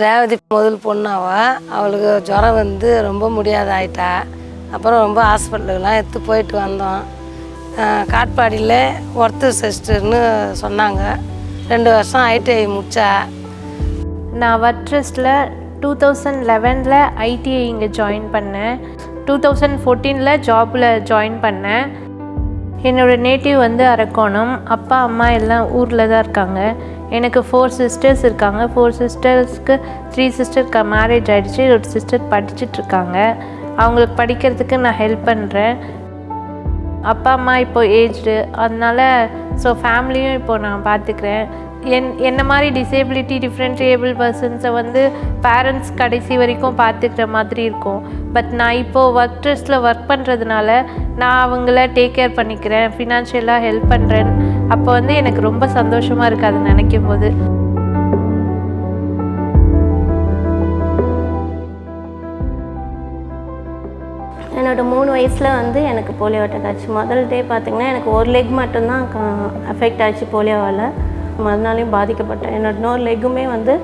ரேவதி முதல் பொண்ணாவா, அவளுக்கு ஜுரம் வந்து ரொம்ப முடியாத ஆயிட்டா. அப்புறம் ரொம்ப ஹாஸ்பிட்டலுக்கெலாம் எடுத்து போயிட்டு வந்தோம். காட்பாடியில் ஒர்த்தர் சிஸ்டர்னு சொன்னாங்க. 2 வருஷம் ஐடிஐ முடித்தா. நான் வட்ரஸில் 2011 ஐடிஐ இங்கே ஜாயின் பண்ணேன். 2014 ஜாபில் ஜாயின் பண்ணேன். என்னோடய நேட்டிவ் வந்து அரக்கோணம். அப்பா அம்மா எல்லாம் ஊரில் தான் இருக்காங்க. எனக்கு 4 சிஸ்டர்ஸ் இருக்காங்க. 4 சிஸ்டர்ஸ்க்கு 3 சிஸ்டருக்கு மேரேஜ் ஆகிடுச்சு. ஒரு சிஸ்டர் படிச்சுட்ருக்காங்க. அவங்களுக்கு படிக்கிறதுக்கு நான் ஹெல்ப் பண்ணுறேன். அப்பா அம்மா இப்போது ஏஜ்டு, அதனால் ஃபேமிலியும் இப்போது நான் பார்த்துக்கிறேன். என்ன மாதிரி டிஃப்ரெண்ட்ஏபிள் பர்சன்ஸை வந்து பேரண்ட்ஸ் கடைசி வரைக்கும் பார்த்துக்கிற மாதிரி இருக்கும். பட் நான் இப்போது வட்ரஸில் ஒர்க் பண்ணுறதுனால நான் அவங்கள டேக் கேர் பண்ணிக்கிறேன், ஃபினான்ஷியலாக ஹெல்ப் பண்ணுறேன். அப்போ வந்து எனக்கு ரொம்ப சந்தோஷமாக இருக்குது அதை நினைக்கும் போது. என்னோடய 3 வயசில் வந்து எனக்கு போலியோ அட்டாக் ஆச்சு. முதல் டே பார்த்திங்கன்னா எனக்கு ஒரு லெக் மட்டும்தான் அஃபெக்ட் ஆச்சு போலியோவால். மறுநாளையும் பாதிக்கப்பட்டேன். என்னோடய இன்னொரு லெக்குமே வந்து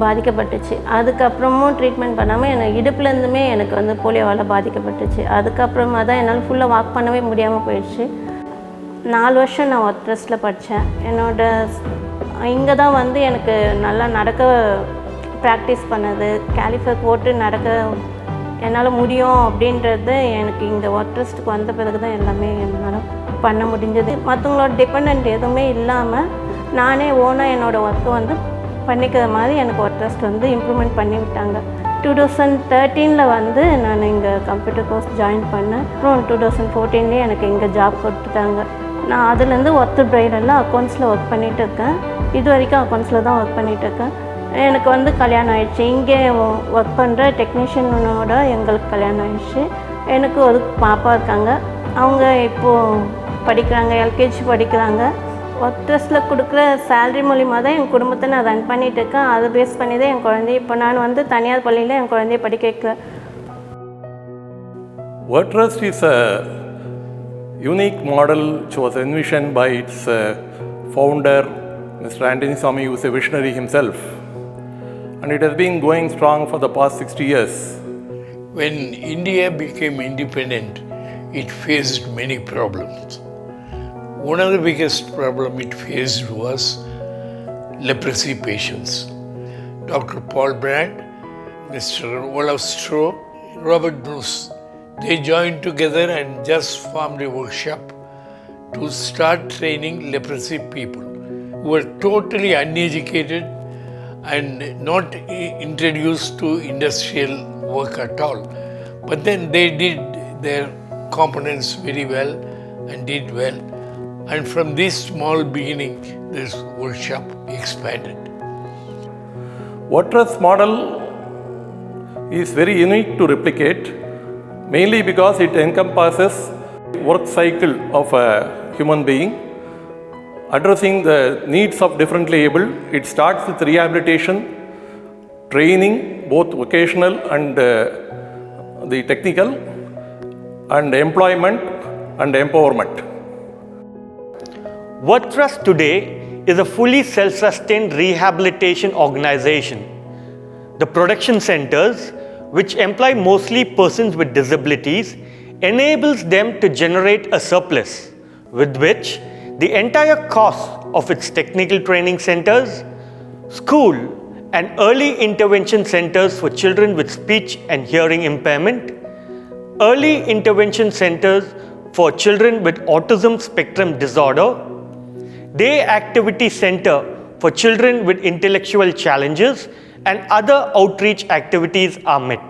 பாதிக்கப்பட்டுச்சு. அதுக்கப்புறமும் ட்ரீட்மெண்ட் பண்ணாமல் எனக்கு இடுப்புலேருந்துமே எனக்கு வந்து போலியோவால் பாதிக்கப்பட்டுச்சு. அதுக்கப்புறமா தான் என்னால் ஃபுல்லாக வாக் பண்ணவே முடியாமல் போயிடுச்சு. 4 வருஷம் நான் ஒர்த்ரஸில் படித்தேன். இங்கே தான் வந்து எனக்கு நல்லா நடக்க ப்ராக்டிஸ் பண்ணது, கேலிஃபர் போட்டு நடக்க என்னால் முடியும் அப்படின்றது எனக்கு இங்கே ஒர்த்ரஸ்ட்டுக்கு வந்த பிறகு தான் எல்லாமே என்னால் பண்ண முடிஞ்சது. மற்றவங்களோட டிபெண்ட் எதுவுமே இல்லாமல் நானே ஓனாக என்னோடய ஒர்க்கை வந்து பண்ணிக்கிற மாதிரி எனக்கு ஒர்த்ரஸ்ட் வந்து இம்ப்ரூவ்மெண்ட் பண்ணி விட்டாங்க. 2013 வந்து நான் இங்கே கம்ப்யூட்டர் கோர்ஸ் ஜாயின் பண்ணேன். அப்புறம் 2014 எனக்கு இங்கே ஜாப் கொடுத்துட்டாங்க. நான் அதுலேருந்து ஒர்த்தர் பிரைடெல்லாம் அக்கௌண்ட்ஸில் ஒர்க் பண்ணிகிட்டு இருக்கேன். இது வரைக்கும் அக்கௌண்ட்ஸில் தான் ஒர்க் பண்ணிகிட்ருக்கேன். எனக்கு வந்து கல்யாணம் ஆயிடுச்சு. இங்கே ஒர்க் பண்ணுற டெக்னீஷியனோட எங்களுக்கு கல்யாணம் ஆயிடுச்சு. எனக்கு ஒரு பாப்பா இருக்காங்க. அவங்க இப்போது படிக்கிறாங்க, எல்கேஜி படிக்கிறாங்க. ஒர்த்ரஸில் கொடுக்குற சேலரி மூலிமா தான் என் குடும்பத்தை நான் ரன் பண்ணிகிட்ருக்கேன். அதை பேஸ் பண்ணி தான் என் குழந்தைய இப்போ நான் வந்து தனியார் பள்ளியில் என் குழந்தைய படிக்க வைக்கிறேன். Wortrust is a unique model which was envisioned by its founder, Mr. Antony Swami, who is a visionary himself. And it has been going strong for the past 60 years. When India became independent, it faced many problems. One of the biggest problems it faced was leprosy patients. Dr. Paul Brand, Mr. Olaf Stroh, Robert Bruce, they joined together and just formed a workshop to start training leprosy people who were totally uneducated and not introduced to industrial work at all. But then they did their components very well and did well. And from this small beginning, this workshop expanded. Wortrust model is very unique to replicate, mainly because it encompasses work cycle of a human being, addressing the needs of differently able. It starts with rehabilitation, training, both vocational and the technical, and employment and empowerment. Wortrust today is a fully self-sustained rehabilitation organization. The production centers, which employ mostly persons with disabilities, enables them to generate a surplus with which the entire cost of its technical training centers, school and early intervention centers for children with speech and hearing impairment, early intervention centers for children with autism spectrum disorder, day activity center for children with intellectual challenges and other outreach activities are met.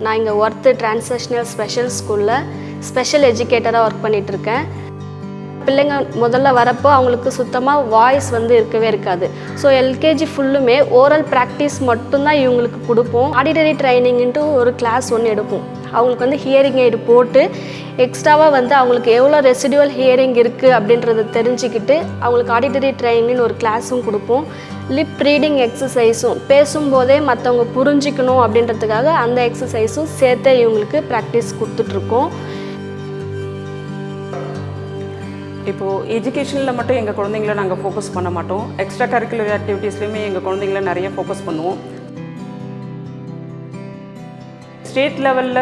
நான் இங்கே worth transactional special ஸ்கூலில் special எஜுகேட்டராக work பண்ணிகிட்ருக்கேன். பிள்ளைங்க முதல்ல வரப்போ அவங்களுக்கு சுத்தமாக voice வந்து இருக்கவே இருக்காது. ஸோ எல்கேஜி ஃபுல்லுமே ஓரல் ப்ராக்டிஸ் மட்டும்தான் இவங்களுக்கு கொடுப்போம். ஆடிட்டரி ட்ரைனிங்ன்ட்டு ஒரு கிளாஸ் ஒன்று எடுப்போம். அவங்களுக்கு வந்து ஹியரிங் எய்டு போட்டு எக்ஸ்ட்ராவாக வந்து அவங்களுக்கு எவ்வளோ ரெசிடுவல் ஹியரிங் இருக்குது அப்படின்றத தெரிஞ்சுக்கிட்டு அவங்களுக்கு ஆடிட்டரி ட்ரைனிங்னு ஒரு கிளாஸும் கொடுப்போம். லிப் ரீடிங் எக்ஸசைஸும் பேசும்போதே மற்றவங்க புரிஞ்சிக்கணும் அப்படின்றதுக்காக அந்த எக்ஸசைஸும் சேர்த்து இவங்களுக்கு ப்ராக்டிஸ் கொடுத்துட்ருக்கோம். இப்போது எஜுகேஷனில் மட்டும் எங்கள் குழந்தைங்கள நாங்கள் ஃபோக்கஸ் பண்ண மாட்டோம். எக்ஸ்ட்ரா கரிக்குலர் ஆக்டிவிட்டீஸ்லையுமே எங்கள் குழந்தைங்கள நிறைய ஃபோக்கஸ் பண்ணுவோம். ஸ்டேட் லெவலில்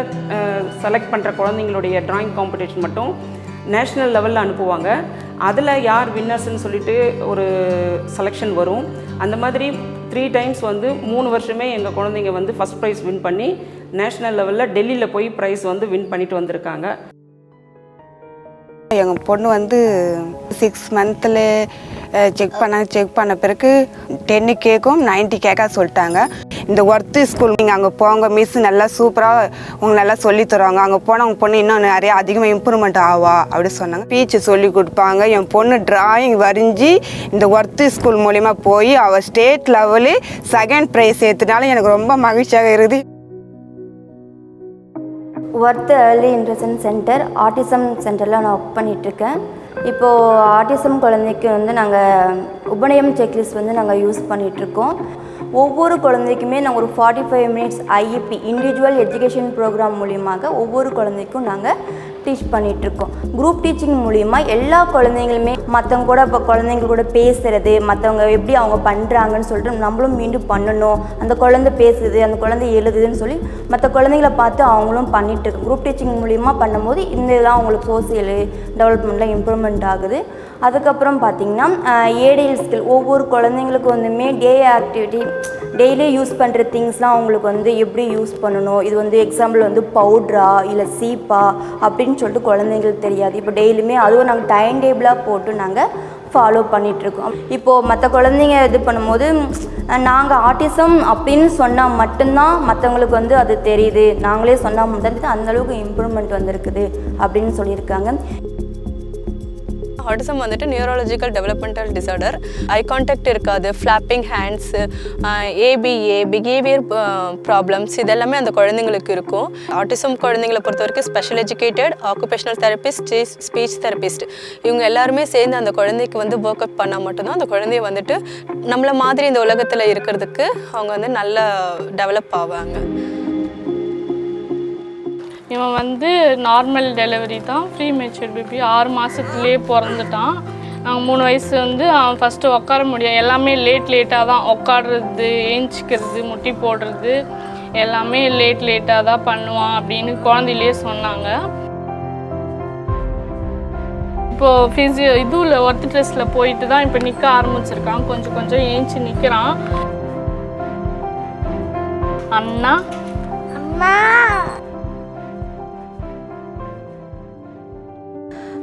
செலக்ட் பண்ணுற குழந்தைங்களுடைய ட்ராயிங் காம்படிஷன் மட்டும் நேஷ்னல் லெவலில் அனுப்புவாங்க. அதில் யார் வின்னர்ஸ்ன்னு சொல்லிட்டு ஒரு செலெக்ஷன் வரும். அந்த மாதிரி 3 டைம்ஸ் வந்து 3 வருஷமே எங்கள் குழந்தைங்க வந்து ஃபஸ்ட் ப்ரைஸ் வின் பண்ணி நேஷ்னல் லெவலில் டெல்லியில் போய் ப்ரைஸ் வந்து வின் பண்ணிட்டு வந்திருக்காங்க. எங்கள் பொண்ணு வந்து 6 மந்த்தில் செக் பண்ண பிறகு 10 கேக்கும் 90 கேக்காக சொல்லிட்டாங்க. இந்த ஒர்த்து ஸ்கூல் நீங்கள் அங்கே போங்க, மிஸ் நல்லா சூப்பராக உங்களுக்கு நல்லா சொல்லி தருவாங்க, அங்கே போனால் உங்கள் பொண்ணு இன்னும் நிறைய அதிகமாக இம்ப்ரூவ்மெண்ட் ஆவா அப்படி சொன்னாங்க. ஸ்பீச் சொல்லி கொடுப்பாங்க. என் பொண்ணு டிராயிங் வரைஞ்சி இந்த ஒர்த்து ஸ்கூல் மூலிமா போய் அவள் ஸ்டேட் லெவலு 2nd ப்ரைஸ் ஏற்றுனால எனக்கு ரொம்ப மகிழ்ச்சியாக இருக்குது. Worth early intervention centre autism சென்டரில் நான் ஒர்க் பண்ணிகிட்ருக்கேன். இப்போது ஆட்டிசம் குழந்தைக்கு வந்து நாங்கள் உபநயம் செக்லிஸ்ட் வந்து நாங்கள் யூஸ் பண்ணிகிட்ருக்கோம். ஒவ்வொரு குழந்தைக்குமே நாங்கள் ஒரு 45 minutes IEP individual education program மூலியமாக ஒவ்வொரு குழந்தைக்கும் நாங்கள் டீச் பண்ணிகிட்ருக்கோம். குரூப் டீச்சிங் மூலிமா எல்லா குழந்தைங்களுமே மற்றவங்க கூட இப்போ குழந்தைங்க கூட பேசுகிறது, மற்றவங்க எப்படி அவங்க பண்ணுறாங்கன்னு சொல்லிட்டு நம்மளும் மீண்டும் பண்ணணும். அந்த குழந்தை பேசுது, அந்த குழந்தை எழுதுதுன்னு சொல்லி மற்ற குழந்தைங்கள பார்த்து அவங்களும் பண்ணிகிட்ருக்கு. குரூப் டீச்சிங் மூலிமா பண்ணும்போது இந்த இதெல்லாம் அவங்களுக்கு சோசியல் டெவலப்மெண்ட்டில் இம்ப்ரூவ்மெண்ட் ஆகுது. அதுக்கப்புறம் பார்த்திங்கன்னா ஏடிஎல் ஸ்கில் ஒவ்வொரு குழந்தைங்களுக்கும் வந்துமே டே ஆக்டிவிட்டி டெய்லி யூஸ் பண்ணுற திங்ஸ்லாம் அவங்களுக்கு வந்து எப்படி யூஸ் பண்ணணும், இது வந்து எக்ஸாம்பிள் வந்து பவுட்ரா இல்லை சீப்பா அப்படின்னு சொல்லிட்டு குழந்தைங்களுக்கு தெரியாது. இப்போ டெய்லியுமே அதுவும் நாங்கள் டைம் டேபிளாக போட்டு நாங்கள் ஃபாலோ பண்ணிகிட்ருக்கோம். இப்போது மற்ற குழந்தைங்க இது பண்ணும்போது நாங்கள் ஆட்டிசம் அப்படின்னு சொன்னால் மட்டும்தான் மற்றவங்களுக்கு வந்து அது தெரியுது, நாங்களே சொன்னால் மட்டும் அந்தளவுக்கு இம்ப்ரூவ்மெண்ட் வந்திருக்குது அப்படின்னு சொல்லியிருக்காங்க. ஆட்டிசம் வந்துட்டு neurological developmental disorder. Eye contact இருக்காது, flapping hands, ABA behaviour problems இதெல்லாமே அந்த குழந்தைங்களுக்கு இருக்கும். ஆட்டிசம் குழந்தைங்களை பொறுத்த வரைக்கும் special educated, occupational therapist, speech therapist இவங்க எல்லாருமே சேர்ந்து அந்த குழந்தைக்கு வந்து ஒர்க் அவுட் பண்ணால் மட்டும்தான் அந்த குழந்தைய வந்துட்டு நம்மளை மாதிரி இந்த உலகத்தில் இருக்கிறதுக்கு அவங்க வந்து நல்லா டெவலப் ஆவாங்க. இவன் வந்து நார்மல் டெலிவரி தான், ப்ரீ மெச்சூர்ட் பேபி 6 மாதத்துலேயே பிறந்துட்டான். 3 வயசு வந்து அவன் ஃபஸ்ட்டு உட்கார முடியும், எல்லாமே லேட்டாக தான் உட்காடுறது, ஏஞ்சிக்கிறது, முட்டி போடுறது எல்லாமே லேட்டாக தான் பண்ணுவான் அப்படின்னு குழந்தையிலே சொன்னாங்க. இப்போது இதுவில் ஒர்த் ட்ரெஸ்ட்டில் போயிட்டு தான் இப்போ நிற்க ஆரம்பிச்சிருக்கான். கொஞ்சம் ஏஞ்சி நிற்கிறான். அண்ணா அம்மா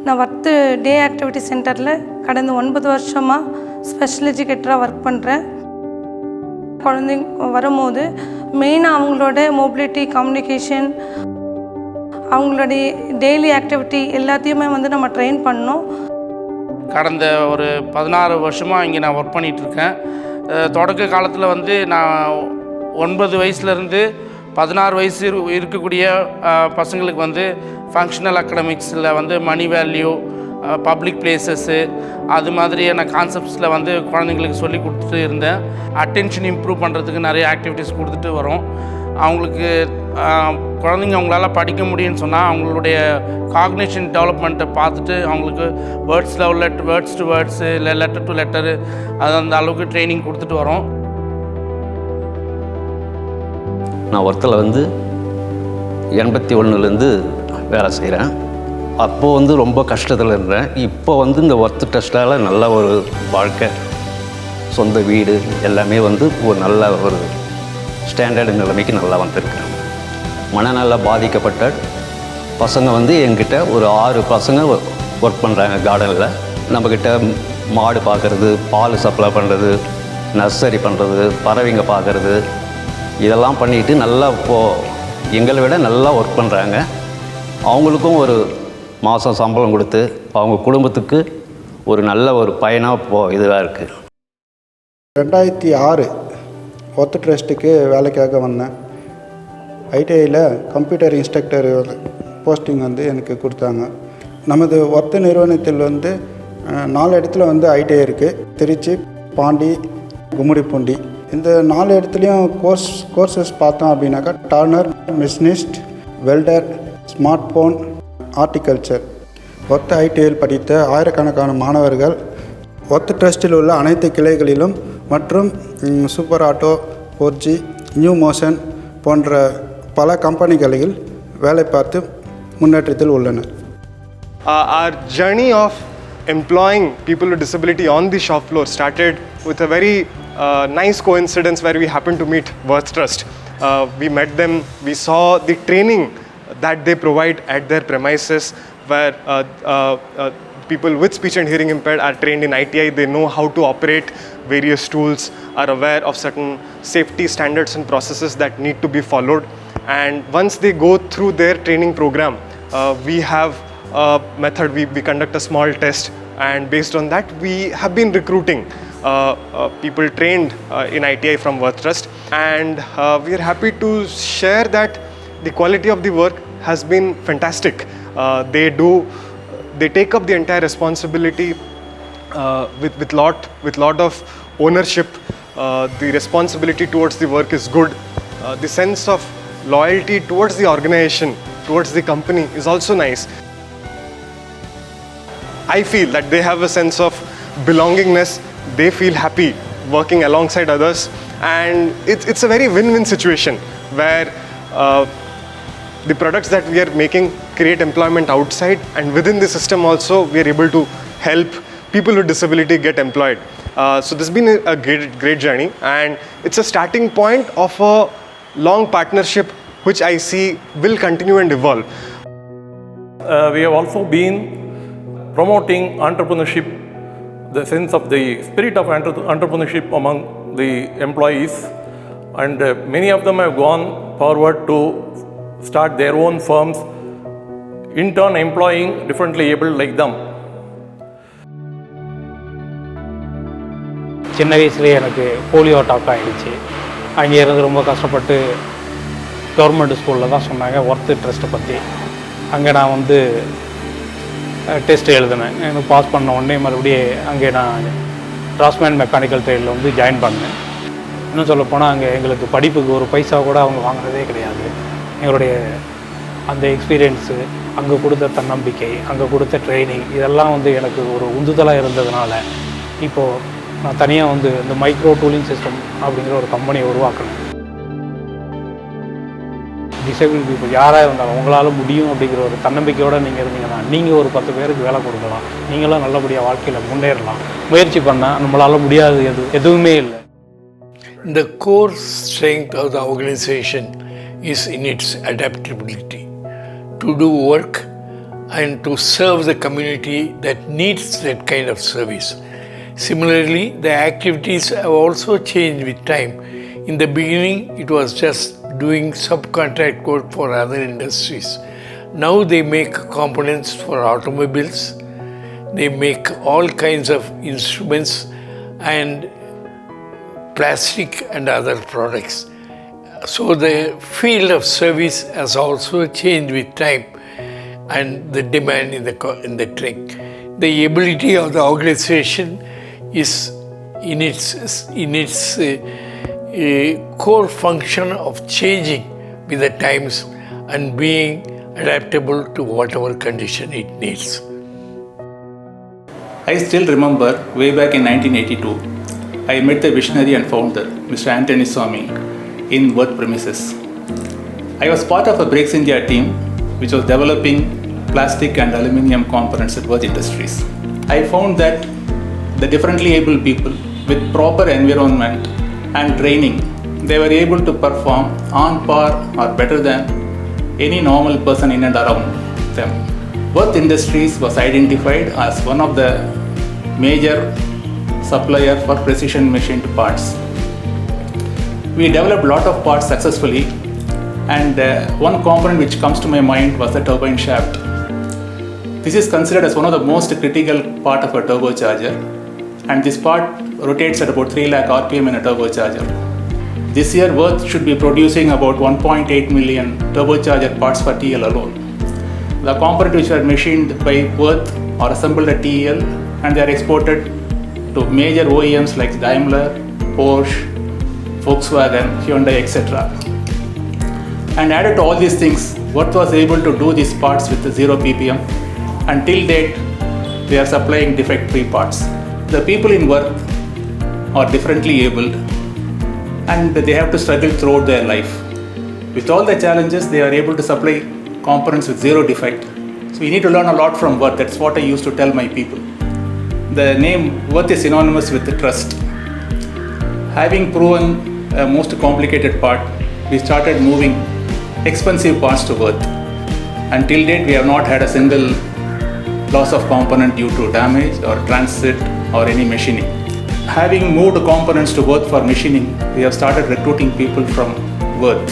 நான் ஒர்த்து டே ஆக்டிவிட்டி சென்டரில் கடந்த 9 வருஷமாக ஸ்பெஷல் எஜுகேட்டராக ஒர்க் பண்ணுறேன். குழந்தைங்க வரும்போது மெயினாக அவங்களோட மொபிலிட்டி, கம்யூனிகேஷன், அவங்களுடைய டெய்லி ஆக்டிவிட்டி எல்லாத்தையுமே வந்து நம்ம ட்ரெயின் பண்ணோம். கடந்த ஒரு 16 வருஷமாக இங்கே நான் ஒர்க் பண்ணிகிட்ருக்கேன். தொடக்க காலத்தில் வந்து நான் 9 வயசுலேருந்து 16 வயசு இருக்கக்கூடிய பசங்களுக்கு வந்து ஃபங்க்ஷனல் அகடமிக்ஸில் வந்து மணி வேல்யூ, பப்ளிக் பிளேசஸ்ஸு அது மாதிரியான கான்செப்ட்ஸில் வந்து குழந்தைங்களுக்கு சொல்லி கொடுத்துட்டு இருந்தேன். அட்டென்ஷன் இம்ப்ரூவ் பண்ணுறதுக்கு நிறைய ஆக்டிவிட்டீஸ் கொடுத்துட்டு வரோம். அவங்களுக்கு குழந்தைங்க அவங்களால படிக்க முடியும்னு சொன்னால் அவங்களுடைய காக்னிஷன் டெவலப்மெண்ட்டை பார்த்துட்டு அவங்களுக்கு வேர்ட்ஸ் லெவலில் வேர்ட்ஸ் டு வேர்ட்ஸு இல்லை லெட்டர் டு லெட்டரு அது அந்த அளவுக்கு ட்ரைனிங் கொடுத்துட்டு வரோம். நான் ஒர்த்தில் வந்து 81லேருந்து வேலை செய்கிறேன். அப்போது வந்து ரொம்ப கஷ்டத்தில் இருந்தேன். இப்போ வந்து இந்த ஒர்த் டெஸ்ட்டால் நல்ல ஒரு வாழ்க்கை, சொந்த வீடு எல்லாமே வந்து ஒரு நல்ல ஒரு ஸ்டாண்டர்டு நிலைமைக்கு நல்லா வந்திருக்கேன். மனநல பாதிக்கப்பட்ட பசங்க வந்து என்கிட்ட ஒரு 6 பசங்க ஒர்க் பண்ணுறாங்க கார்டனில். நம்மக்கிட்ட மாடு பார்க்குறது, பால் சப்ளை பண்ணுறது, நர்சரி பண்ணுறது, பறவைங்க பார்க்குறது இதெல்லாம் பண்ணிட்டு நல்லா இப்போது எங்களை விட நல்லா ஒர்க் பண்ணுறாங்க. அவங்களுக்கும் ஒரு மாதம் சம்பளம் கொடுத்து அவங்க குடும்பத்துக்கு ஒரு நல்ல ஒரு பயனாக இப்போது இதுவாக இருக்குது. 2006 ஒர்த் ட்ரஸ்ட்டுக்கு வேலைக்காக வந்தேன். ஐடிஐயில் கம்ப்யூட்டர் இன்ஸ்ட்ரக்டர் போஸ்டிங் வந்து எனக்கு கொடுத்தாங்க. நமது ஒர்த் நிறுவனத்தில் வந்து 4 இடத்துல வந்து ஐடிஐ இருக்குது. திருச்சி, பாண்டி, கும்மிடிப்பூண்டி. இந்த 4 இடத்துலையும் கோர்சஸ் பார்த்தோம் அப்படின்னாக்கா turner, machinist, welder, smart phone, horticulture. ஒர்த் ஐடிஐயில் படித்த ஆயிரக்கணக்கான மாணவர்கள் ஒர்த் ட்ரஸ்டில் உள்ள அனைத்து கிளைகளிலும் மற்றும் super auto, 4G, new motion போன்ற பல கம்பெனிகளில் வேலை பார்த்து முன்னேற்றத்தில் உள்ளனர். Our journey of employing people with disability on the shop floor started with a very nice coincidence where we happened to meet Worth Trust. We met them, we saw the training that they provide at their premises where people with speech and hearing impaired are trained in ITI. They know how to operate various tools, are aware of certain safety standards and processes that need to be followed. And once they go through their training program, we have a method, we conduct a small test, and based on that we have been recruiting people trained in ITI from Worth Trust, and we are happy to share that the quality of the work has been fantastic. They take up the entire responsibility with lot of ownership. The responsibility towards the work is good. The sense of loyalty towards the organization, towards the company is also nice. I feel that they have a sense of belongingness. They feel happy working alongside others, and it's a very win-win situation where the products that we are making create employment outside, and within the system also we are able to help people with disability get employed. So this has been a great journey, and it's a starting point of a long partnership which I see will continue and evolve. We have also been promoting entrepreneurship, the sense of the spirit of entrepreneurship among the employees, and many of them have gone forward to start their own firms, in turn employing differently able like them. சின்ன வயசுலேயே எனக்கு polio attack ஆகிடுச்சு. அங்கே இருந்து ரொம்ப கஷ்டப்பட்டு government ஸ்கூலில் தான் சொன்னாங்க ஒர்த் ட்ரஸ்ட்டை பற்றி. அங்கே நான் வந்து டெஸ்ட் எழுதினேன். எனக்கு பாஸ் பண்ண உடனே மறுபடியும் அங்கே நான் டிராஸ்மேன் மெக்கானிக்கல் ட்ரெயினில் வந்து ஜாயின் பண்ணேன். இன்னும் சொல்லப்போனால் அங்கே எங்களுக்கு படிப்புக்கு ஒரு பைசா கூட அவங்க வாங்கினதே கிடையாது. எங்களுடைய அந்த எக்ஸ்பீரியன்ஸு, அங்கே கொடுத்த தன்னம்பிக்கை, அங்கே கொடுத்த ட்ரைனிங், இதெல்லாம் வந்து எனக்கு ஒரு உந்துதலாக இருந்ததுனால இப்போது நான் தனியாக வந்து இந்த மைக்ரோ டூலிங் சிஸ்டம் அப்படிங்கிற ஒரு கம்பெனியை உருவாக்கினேன். டிசேபிள் பீப்புள் யாராக இருந்தாலும் உங்களால் முடியும் அப்படிங்கிற ஒரு தன்னம்பிக்கையோடு நீங்கள் இருந்தீங்கன்னா நீங்கள் ஒரு 10 பேருக்கு வேலை கொடுக்கலாம். நீங்களும் நல்லபடியாக வாழ்க்கையில் முன்னேறலாம். முயற்சி பண்ணால் நம்மளால் முடியாது எதுவுமே இல்லை. The core strength of the organization is in its adaptability to do work and to serve the community that needs that kind of service. Similarly, the activities have also changed with time. In the beginning, it was just doing subcontract work for other industries. Now they make components for automobiles, they make all kinds of instruments and plastic and other products. So the field of service has also changed with time and the demand in the trend. The ability of the organization is in its core function of changing with the times and being adaptable to whatever condition it needs. I still remember way back in 1982, I met the visionary and founder, Mr. Anthony Swami, in Worth premises. I was part of a Breaks India team which was developing plastic and aluminium components at Worth Industries. I found that the differently able people with proper environment and training, they were able to perform on par or better than any normal person in and around them. Worth Industries was identified as one of the major supplier for precision machined parts. We developed a lot of parts successfully, and one component which comes to my mind was the turbine shaft. This is considered as one of the most critical part of a turbocharger, and this part rotates at about 3 lakh RPM in a turbocharger. This year, Worth should be producing about 1.8 million turbocharger parts for TL alone. The components which are machined by Worth are assembled at TL and they are exported to major OEMs like Daimler, Porsche, Volkswagen, Hyundai, etc. And added to all these things, Worth was able to do these parts with 0 ppm Until date, we are supplying defect-free parts. The people in work are differently abled and they have to struggle throughout their life. With all the challenges, they are able to supply components with zero defect. So we need to learn a lot from Worth. That's what I used to tell my people. The name Worth is synonymous with trust. Having proven a most complicated part, we started moving expensive parts to Worth. Until date, we have not had a single loss of component due to damage or transit or any machining. Having moved components to Worth for machining, we have started recruiting people from Worth.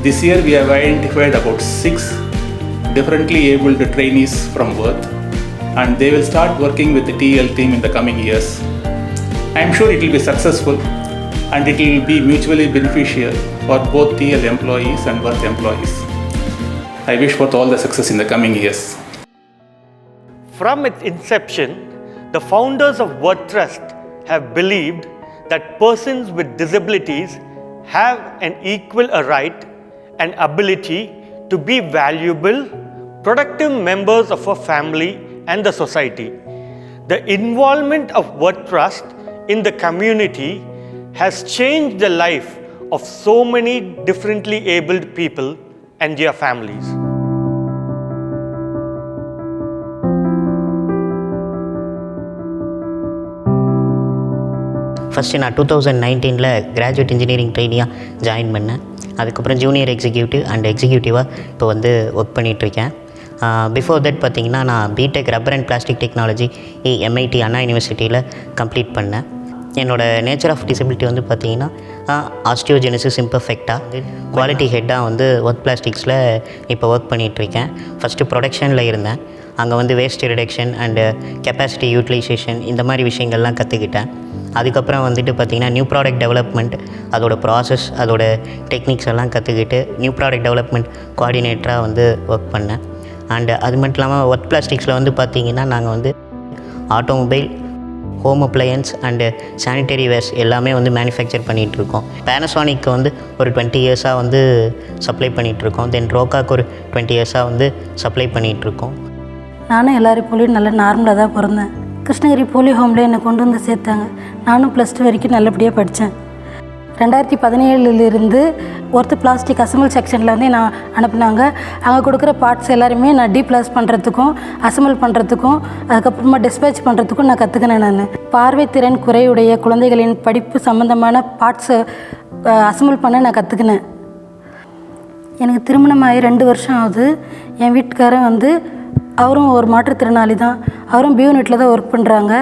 This year, we have identified about 6 differently abled trainees from Worth, and they will start working with the TL team in the coming years. I am sure it will be successful and it will be mutually beneficial for both TL employees and Worth employees. I wish Worth all the success in the coming years. From its inception, the founders of Worth Trust have believed that persons with disabilities have an equal right and ability to be valuable, productive members of a family and the society. The involvement of Worth Trust in the community has changed the life of so many differently abled people and their families. First நான் 2019 graduate engineering ட்ரெயினியாக join பண்ணேன். அதுக்கப்புறம் junior executive and எக்ஸிக்யூட்டிவாக இப்போ வந்து work பண்ணிகிட்ருக்கேன். Before that பார்த்திங்கன்னா நான் BTech rubber and plastic technology MIT Anna யூனிவர்சிட்டியில் complete பண்ணேன். என்னோடய நேச்சர் ஆஃப் டிசபிலிட்டி வந்து பார்த்திங்கன்னா ஆஸ்டியோஜெனிசிஸ் இம்பர்ஃபெக்டா, குவாலிட்டி ஹெட்டாக வந்து ஒர்க் பிளாஸ்டிக்ஸில் இப்போ ஒர்க் பண்ணிகிட்ருக்கேன். ஃபஸ்ட்டு ப்ரொடக்ஷனில் இருந்தேன். அங்கே வந்து waste reduction and capacity utilization இந்த மாதிரி விஷயங்கள்லாம் கற்றுக்கிட்டேன். அதுக்கப்புறம் வந்துட்டு பார்த்திங்கன்னா நியூ ப்ராடக்ட் டெவலப்மெண்ட், அதோட ப்ராசஸ், அதோட டெக்னிக்ஸ் எல்லாம் கற்றுக்கிட்டு நியூ ப்ராடக்ட் டெவலப்மெண்ட் கோஆர்டினேட்டராக வந்து ஒர்க் பண்ணேன். அண்டு அது மட்டும் இல்லாமல் ஒர்க் பிளாஸ்டிக்ஸில் வந்து பார்த்திங்கன்னா நாங்கள் வந்து automobile, home appliances and sanitary verse எல்லாமே வந்து மேனுஃபேக்சர் பண்ணிகிட்ருக்கோம். பேனசானிக்கு வந்து ஒரு 20 இயர்ஸாக வந்து சப்ளை பண்ணிகிட்ருக்கோம். தென் ரோக்காக்கு ஒரு 20 இயர்ஸாக வந்து சப்ளை பண்ணிகிட்ருக்கோம். நானும் எல்லோரும் போலியும் நல்லா நார்மலாக தான் பிறந்தேன். கிருஷ்ணகிரி போலியோ ஹோமில் என்னை கொண்டு வந்து சேர்த்தாங்க. நானும் +2 வரைக்கும் நல்லபடியாக படித்தேன். 2017 ஒர்த் பிளாஸ்டிக் அசம்பிள் செக்ஷனில் வந்து நான் அனுப்புனாங்க. அங்கே கொடுக்குற பார்ட்ஸ் எல்லாருமே நான் டீப்ளாஸ் பண்ணுறதுக்கும் அசம்பிள் பண்ணுறதுக்கும் அதுக்கப்புறமா டிஸ்பேச் பண்ணுறதுக்கும் நான் கற்றுக்கினேன். நான் பார்வைத்திறன் குறையுடைய குழந்தைகளின் படிப்பு சம்மந்தமான பார்ட்ஸை அசம்பிள் பண்ண நான் கற்றுக்கினேன். எனக்கு திருமணமாகி 2 வருஷம் ஆகுது. என் வீட்டுக்காரன் வந்து அவரும் ஒரு மாற்றுத்திறனாளி தான். அவரும் பியூனிட்டில் தான் ஒர்க் பண்ணுறாங்க.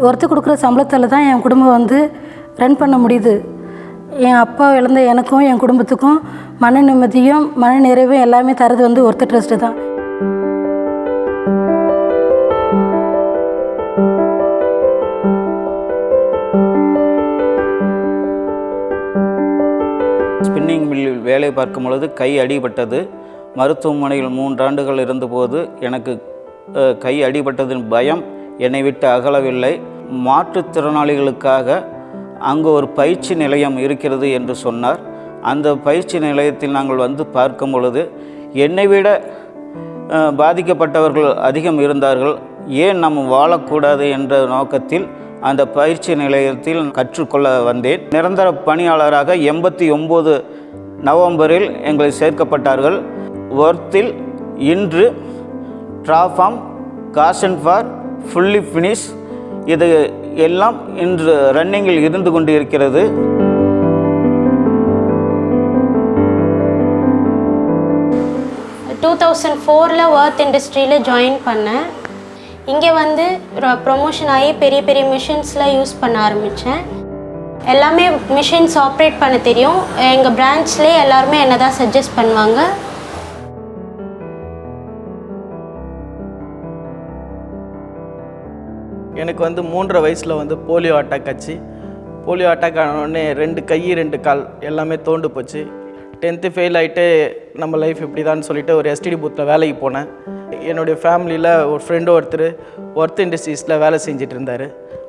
ஒருத்தர் கொடுக்குற சம்பளத்தால் தான் என் குடும்பம் வந்து ரன் பண்ண முடியுது. என் அப்பா இழந்த எனக்கும் என் குடும்பத்துக்கும் மன நிம்மதியும் மன நிறைவும் எல்லாமே தரது வந்து ஒர்த் ட்ரஸ்ட்டு தான். ஸ்பின்னிங் மில்லில் வேலை பார்க்கும் பொழுது கை அடிபட்டது. மருத்துவமனையில் 3 ஆண்டுகள் இருந்தபோது எனக்கு கை அடிபட்டதின் பயம் என்னை விட்டு அகலவில்லை. மாற்றுத்திறனாளிகளுக்காக அங்கு ஒரு பயிற்சி நிலையம் இருக்கிறது என்று சொன்னார். அந்த பயிற்சி நிலையத்தில் நாங்கள் வந்து பார்க்கும் பொழுது என்னை விட பாதிக்கப்பட்டவர்கள் அதிகம் இருந்தார்கள். ஏன் நாம் வாழக்கூடாது என்ற நோக்கத்தில் அந்த பயிற்சி நிலையத்தில் கற்றுக்கொள்ள வந்தேன். நிரந்தர பணியாளராக 89 நவம்பரில் எங்களை சேர்க்கப்பட்டார்கள். ஒர்த்தில் இன்று ட்ராஃபார்ம், காஷன் ஃபார், ஃபுல்லி ஃபினிஷ் இது எல்லாம் இன்று ரன்னிங்கில் இருந்து கொண்டு இருக்கிறது. டூ 2004 ஒர்த் இண்டஸ்ட்ரியில் ஜாயின் பண்ணேன். இங்கே வந்து ப்ரொமோஷன் ஆகி பெரிய பெரிய மிஷின்ஸ்லாம் யூஸ் பண்ண ஆரம்பித்தேன். எல்லாமே மிஷின்ஸ் ஆப்ரேட் பண்ண தெரியும். எங்கள் பிரான்ச்லேயே எல்லாருமே என்ன தான் சஜஸ்ட் பண்ணுவாங்க. எனக்கு வந்து 3.5 வயசில் வந்து போலியோ அட்டாக் ஆச்சு. போலியோ அட்டாக் ஆனோடனே 2 கை 2 கால் எல்லாமே தோண்டு போச்சு. 10th ஃபெயில் ஆகிட்டு நம்ம லைஃப் இப்படி தான் சொல்லிட்டு ஒரு STD பூத்தில் வேலைக்கு போனேன். என்னுடைய ஃபேமிலியில் ஒரு ஃப்ரெண்டு ஒருத்தர் ஒர்த் இண்டஸ்ட்ரீஸில் வேலை செஞ்சுட்டு இருந்தார்.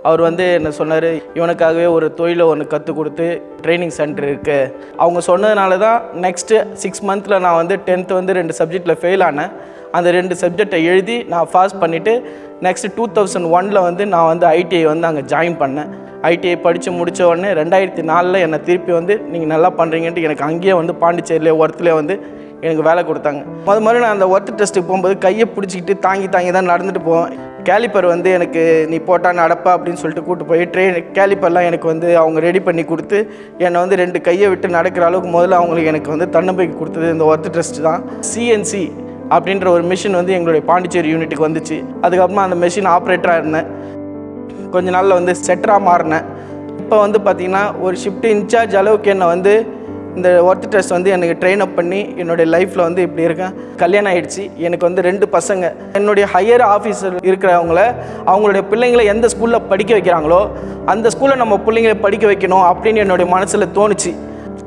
அவர் வந்து என்ன சொன்னார், இவனுக்காகவே ஒரு தொழிலை ஒன்று கற்றுக் கொடுத்து ட்ரைனிங் சென்டர் இருக்குது. அவங்க சொன்னதுனால தான் நெக்ஸ்ட்டு 6 மந்தில் நான் வந்து 10th வந்து 2 சப்ஜெக்டில் ஃபெயில் ஆனேன். அந்த 2 சப்ஜெக்டை எழுதி நான் பாஸ் பண்ணிவிட்டு நெக்ஸ்ட்டு 2001 வந்து நான் வந்து ஐடிஐ வந்து அங்கே ஜாயின் பண்ணேன். ஐடிஐ படித்து முடித்த உடனே 2004 என்னை திருப்பி வந்து நீங்கள் நல்லா பண்ணுறீங்கன்ட்டு எனக்கு அங்கேயே வந்து பாண்டிச்சேரியிலே ஒர்த்தில் வந்து எனக்கு வேலை கொடுத்தாங்க. முதல்ல நான் அந்த ஒர்த் டெஸ்ட்டுக்கு போகும்போது கையை பிடிச்சிக்கிட்டு தாங்கி தான் நடந்துட்டு போவேன். கேலிப்பர் வந்து எனக்கு நீ போட்டால் நடப்பா அப்படின்னு சொல்லிட்டு கூப்பிட்டு போய் கேலிப்பர்லாம் எனக்கு வந்து அவங்க ரெடி பண்ணி கொடுத்து என்னை வந்து 2 கையை விட்டு நடக்கிற அளவுக்கு முதல்ல அவங்களுக்கு எனக்கு வந்து தன்னம்பிக்கை கொடுத்தது இந்த ஒர்த் டெஸ்ட் தான். சிஎன்சி அப்படின்ற ஒரு மிஷின் வந்து எங்களுடைய பாண்டிச்சேரி யூனிட்டுக்கு வந்துச்சு. அதுக்கப்புறமா அந்த மிஷின் ஆப்ரேட்டராக இருந்தேன். கொஞ்ச நாளில் வந்து செட்டராக மாறினேன். இப்போ வந்து பார்த்திங்கன்னா ஒரு ஷிஃப்ட் இன்சார்ஜ் அளவுக்கு என்னை வந்து இந்த ஒர்த் டெஸ்ட் வந்து எனக்கு ட்ரெயின் அப் பண்ணி என்னுடைய லைஃப்பில் வந்து இப்படி இருக்கேன். கல்யாணம் ஆகிடுச்சு. எனக்கு வந்து 2 பசங்க. என்னுடைய ஹையர் ஆஃபீஸர் இருக்கிறவங்கள அவங்களுடைய பிள்ளைங்களை எந்த ஸ்கூலில் படிக்க வைக்கிறாங்களோ அந்த ஸ்கூலில் நம்ம பிள்ளைங்களை படிக்க வைக்கணும் அப்படின்னு என்னுடைய மனசில் தோணுச்சு.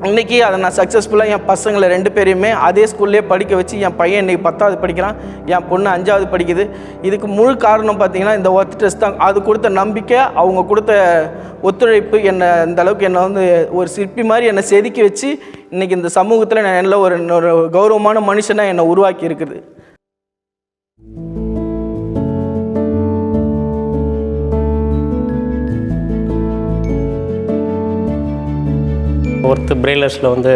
இன்றைக்கி அதை நான் சக்ஸஸ்ஃபுல்லாக என் பசங்களை 2 பேரையுமே அதே ஸ்கூல்லேயே படிக்க வச்சு என் பையன் இன்றைக்கி 10வது படிக்கிறான், என் பொண்ணு 5வது படிக்குது. இதுக்கு முழு காரணம் பார்த்திங்கன்னா இந்த ஒர்த் டெஸ்ட் தான். அது கொடுத்த நம்பிக்கை, அவங்க கொடுத்த ஒத்துழைப்பு என்னை இந்த அளவுக்கு என்னை வந்து ஒரு சிற்பி மாதிரி என்னை செதுக்கி வச்சு இன்றைக்கி இந்த சமூகத்தில் நான் நல்ல ஒரு கௌரவமான மனுஷனாக என்னை உருவாக்கி இருக்குது. ஒர்த் பிரெய்லர்ஸில் வந்து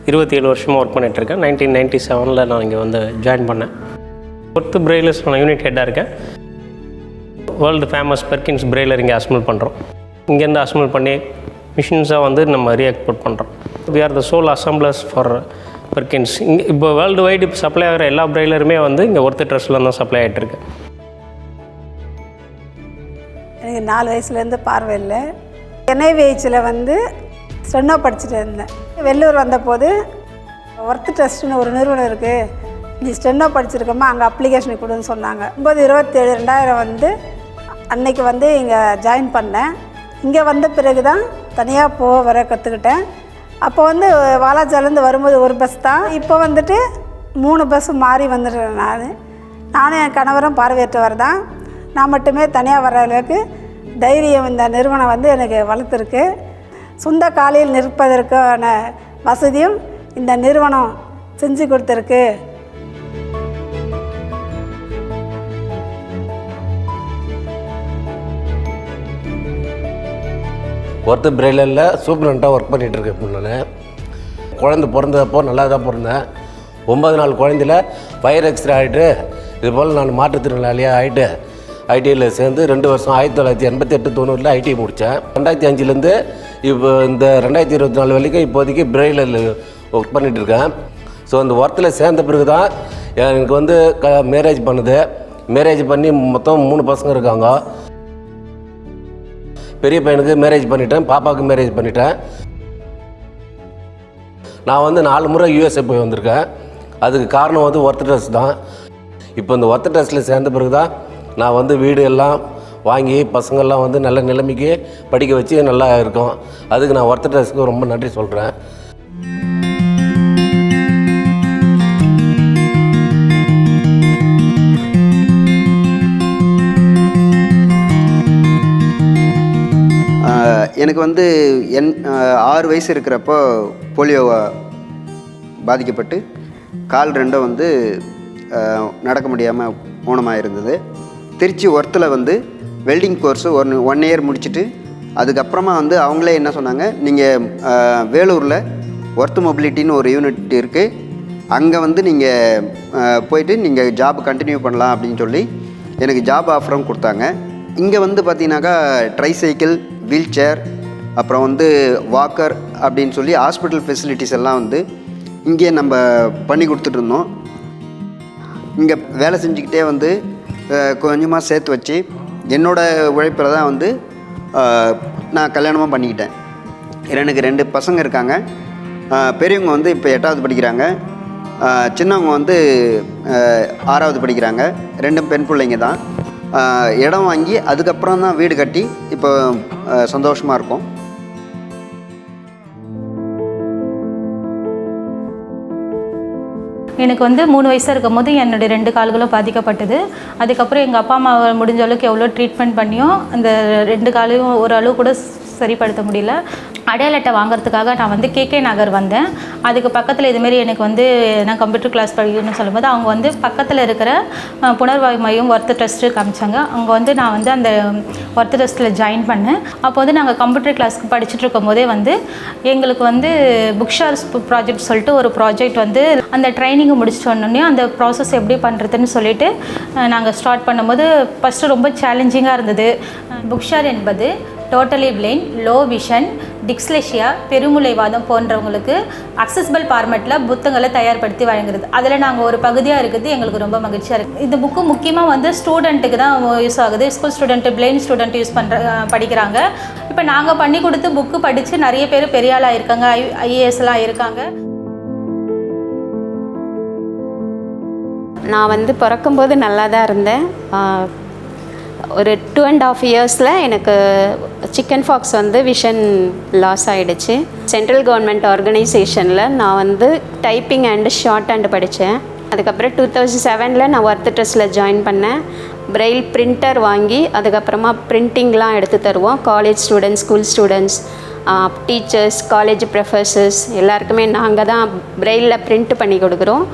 27 வருஷமாக ஒர்க் பண்ணிகிட்ருக்கேன். 1997 நான் இங்கே வந்து ஜாயின் பண்ணேன். ஒர்த் பிரெய்லர்ஸ் நான் யூனிட் ஹெட்டாக இருக்கேன். வேர்ல்டு ஃபேமஸ் பெர்கின்ஸ் பிரெய்லர் இங்கே அசம்பிள் பண்ணுறோம். இங்கேருந்து அசம்பிள் பண்ணி மிஷின்ஸாக வந்து நம்ம ரீஎக்ஸ்போர்ட் பண்ணுறோம். We are the sole assemblers for Perkins. இங்கே இப்போ வேர்ல்டு வைடு இப்போ சப்ளை ஆகிற எல்லா பிரெய்லருமே வந்து இங்கே ஒர்த் ட்ரஸ்ட்டில் தான் சப்ளை ஆகிட்டுருக்கு. எனக்கு 4 வயசுலேருந்து பார்வை இல்லை. என்ஐவிஹெச்சில் வந்து ஸ்டெனோ படிச்சுட்டு இருந்தேன். வெள்ளூர் வந்தபோது ஒர்த் டெஸ்ட்னு ஒரு நிறுவனம் இருக்குது, நீ ஸ்டெனோ படிச்சிருக்கோமா அங்கே அப்ளிகேஷன் கொடுன்னு சொன்னாங்க. 9/27/2000 வந்து அன்னைக்கு வந்து இங்கே ஜாயின் பண்ணேன். இங்கே வந்த பிறகு தான் தனியாக வர கற்றுக்கிட்டேன். அப்போ வந்து வாலாஜாலேருந்து வரும்போது ஒரு பஸ் தான். இப்போ வந்துட்டு 3 பஸ் மாறி வந்துடுறேன். நானும் என் கணவரும் பார்வையற்றவர் தான். நான் மட்டுமே தனியாக வர அளவுக்கு தைரியம் இந்த நிறுவனம் வந்து எனக்கு வளர்த்துருக்கு. சொந்த காலில் நிற்பதற்கான வசதியும் இந்த நிறுவனம் செஞ்சு கொடுத்துருக்கு. ஒர்த் பிரெய்லரில் சூப்பரண்ட்டாக ஒர்க் பண்ணிகிட்ருக்கேன். இப்போ நான் குழந்தை பிறந்தப்போ நல்லா தான் பிறந்தேன். 9 நாள் குழந்தையில் ஃபயர் எக்ஸ்ரே ஆகிட்டு இது போல் நான் மாற்றுத்திறனாளியாக ஆகிட்டு ஐடிஐயில் சேர்ந்து 2 வருஷம் 1988-90 ஐடிஐ முடித்தேன். 2005 இப்போ இந்த 2024 வரைக்கும் இப்போதைக்கு பிரெய்லரில் ஒர்க் பண்ணிகிட்ருக்கேன். ஸோ அந்த ஒர்த்தில் சேர்ந்த பிறகு தான் எனக்கு வந்து மேரேஜ் பண்ணுது. மேரேஜ் பண்ணி மொத்தம் 3 பசங்க இருக்காங்க. பெரிய பையனுக்கு மேரேஜ் பண்ணிட்டேன், பாப்பாவுக்கு மேரேஜ் பண்ணிட்டேன். நான் வந்து 4 முறை யூஎஸ்ஏ போய் வந்திருக்கேன். அதுக்கு காரணம் வந்து ஒர்த் ட்ரஸ்ட் தான். இப்போ இந்த ஒர்த் ட்ரஸ்ட்டில் சேர்ந்த பிறகு தான் நான் வந்து வீடு எல்லாம் வாங்கி பசங்கள்லாம் வந்து நல்ல நிலைமைக்கு படிக்க வச்சு நல்லா இருக்கும். அதுக்கு நான் ஒர்த் ட்ரஸ்ட்டுக்கு ரொம்ப நன்றி சொல்கிறேன். எனக்கு வந்து 6 வயசு இருக்கிறப்போ போலியோவை பாதிக்கப்பட்டு கால் 2 வந்து நடக்க முடியாமல் ஊனமாக இருந்தது. திருச்சி ஒர்த்தில் வந்து வெல்டிங் கோர்ஸு 1 இயர் முடிச்சுட்டு அதுக்கப்புறமா வந்து அவங்களே என்ன சொன்னாங்க, நீங்கள் வேலூரில் ஒர்த் மொபிலிட்டின்னு ஒரு யூனிட் இருக்குது, அங்கே வந்து நீங்கள் போயிட்டு நீங்கள் ஜாப் கண்டினியூ பண்ணலாம் அப்படின்னு சொல்லி எனக்கு ஜாப் ஆஃபரும் கொடுத்தாங்க. இங்கே வந்து பார்த்தீங்கன்னாக்கா ட்ரைசைக்கிள், வீல் சேர், அப்புறம் வந்து வாக்கர் அப்படின்னு சொல்லி ஹாஸ்பிட்டல் ஃபெசிலிட்டிஸ் எல்லாம் வந்து இங்கே நம்ம பண்ணி கொடுத்துட்ருந்தோம். இங்கே வேலை செஞ்சுக்கிட்டே வந்து கொஞ்சமாக சேர்த்து வச்சு என்னோடய உழைப்பில் தான் வந்து நான் கல்யாணமாக பண்ணிக்கிட்டேன். எனக்கு 2 பசங்க இருக்காங்க. பெரியவங்க வந்து இப்போ 8வது படிக்கிறாங்க, சின்னவங்க வந்து 6வது படிக்கிறாங்க. 2 பெண் பிள்ளைங்க தான். இடம் வாங்கி அதுக்கப்புறம் தான் வீடு கட்டி இப்போ சந்தோஷமாக இருக்கும். எனக்கு வந்து 3 வயசாக இருக்கும் போது என்னுடைய 2 கால்களும் பாதிக்கப்பட்டது. அதுக்கப்புறம் எங்கள் அப்பா அம்மா முடிஞ்ச அளவுக்கு எவ்வளோ ட்ரீட்மெண்ட் பண்ணியும் அந்த 2 காலையும் ஒரு அளவு கூட சரிப்படுத்த முடியல. அடையாள அட்டை வாங்குறதுக்காக நான் வந்து கேகே நகர் வந்தேன். அதுக்கு பக்கத்தில் இதுமாரி எனக்கு வந்து நான் கம்ப்யூட்டர் கிளாஸ் படிக்கணும்னு சொல்லும்போது அவங்க வந்து பக்கத்தில் இருக்கிற புனர்வாய் மையம் ஒர்த் ட்ரஸ்ட்டு காமிச்சாங்க. அங்கே வந்து நான் வந்து அந்த ஒர்த் ட்ரஸ்ட்டில் ஜாயின் பண்ணேன். அப்போ வந்து நாங்கள் கம்ப்யூட்டர் கிளாஸ்க்கு படிச்சுட்டு இருக்கும் போதே வந்து எங்களுக்கு வந்து புக்ஷார்ஸ் ப்ராஜெக்ட் சொல்லிட்டு ஒரு ப்ராஜெக்ட் வந்து அந்த ட்ரைனிங்கை முடிச்சிட்டோன்னே அந்த ப்ராசஸ் எப்படி பண்ணுறதுன்னு சொல்லிட்டு நாங்கள் ஸ்டார்ட் பண்ணும்போது ஃபஸ்ட்டு ரொம்ப சேலஞ்சிங்காக இருந்தது. புக்ஷார் என்பது totally blind, low vision, dyslexia, பெருமுளைவாதம் போன்றவங்களுக்கு அக்சசிபிள் ஃபார்மேட்டில் புத்தகங்களை தயார்படுத்தி வழங்குறது. அதில் நாங்கள் ஒரு பகுதியாக இருக்குது எங்களுக்கு ரொம்ப மகிழ்ச்சியாக இருக்குது. இந்த புக்கு முக்கியமாக வந்து ஸ்டூடெண்ட்டுக்கு தான் யூஸ் ஆகுது. ஸ்கூல் ஸ்டூடெண்ட்டு, பிளைண்ட் ஸ்டூடெண்ட் படிக்கிறாங்க. இப்போ நாங்கள் பண்ணி கொடுத்து புக்கு படித்து நிறைய பேர் பெரிய ஆளாக இருக்காங்க, ஐஏஎஸ்லாம் இருக்காங்க. நான் வந்து பிறக்கும்போது நல்லா தான் இருந்தேன். ஒரு 2.5 இயர்ஸில் எனக்கு சிக்கன் ஃபாக்ஸ் வந்து விஷன் லாஸ் ஆகிடுச்சு. சென்ட்ரல் கவர்மெண்ட் ஆர்கனைசேஷனில் நான் வந்து டைப்பிங் அண்டு ஷார்ட் ஹேண்ட் படித்தேன். அதுக்கப்புறம் 2007 நான் ஒர்த் ட்ரஸ்ட்டில் ஜாயின் பண்ணேன். பிரெயில் பிரிண்டர் வாங்கி அதுக்கப்புறமா பிரிண்டிங்லாம் எடுத்து தருவோம். College students, school students, teachers, college professors எல்லாருக்குமே நாங்கள் தான் பிரெயிலில் பிரிண்ட் பண்ணி கொடுக்குறோம்.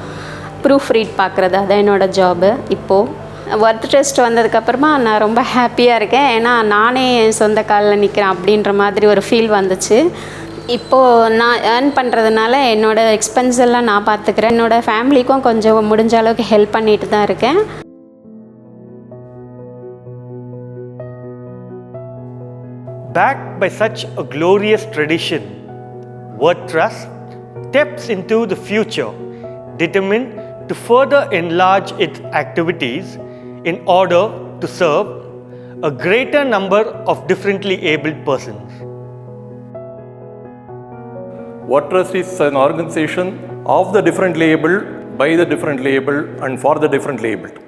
ப்ரூஃப் ரீட் பார்க்குறது அதான் என்னோடய ஜாபு. இப்போது ஒர்த் ட்ரஸ்ட் வந்ததுக்கப்புறமா நான் ரொம்ப ஹாப்பியாக இருக்கேன். ஏன்னா நானே என் சொந்த காலில் நிற்கிறேன் அப்படின்ற மாதிரி ஒரு ஃபீல் வந்துச்சு. இப்போது நான் ஏர்ன் பண்ணுறதுனால என்னோடய எக்ஸ்பென்ஸ் எல்லாம் நான் பார்த்துக்கிறேன். என்னோடய ஃபேமிலிக்கும் கொஞ்சம் முடிஞ்ச அளவுக்கு ஹெல்ப் பண்ணிட்டு தான் இருக்கேன். Backed by such a glorious tradition, Worth Trust steps into the future, determined to further enlarge its activities in order to serve a greater number of differently abled persons. Worth Trust is an organization of the differently abled, by the differently abled and for the differently abled.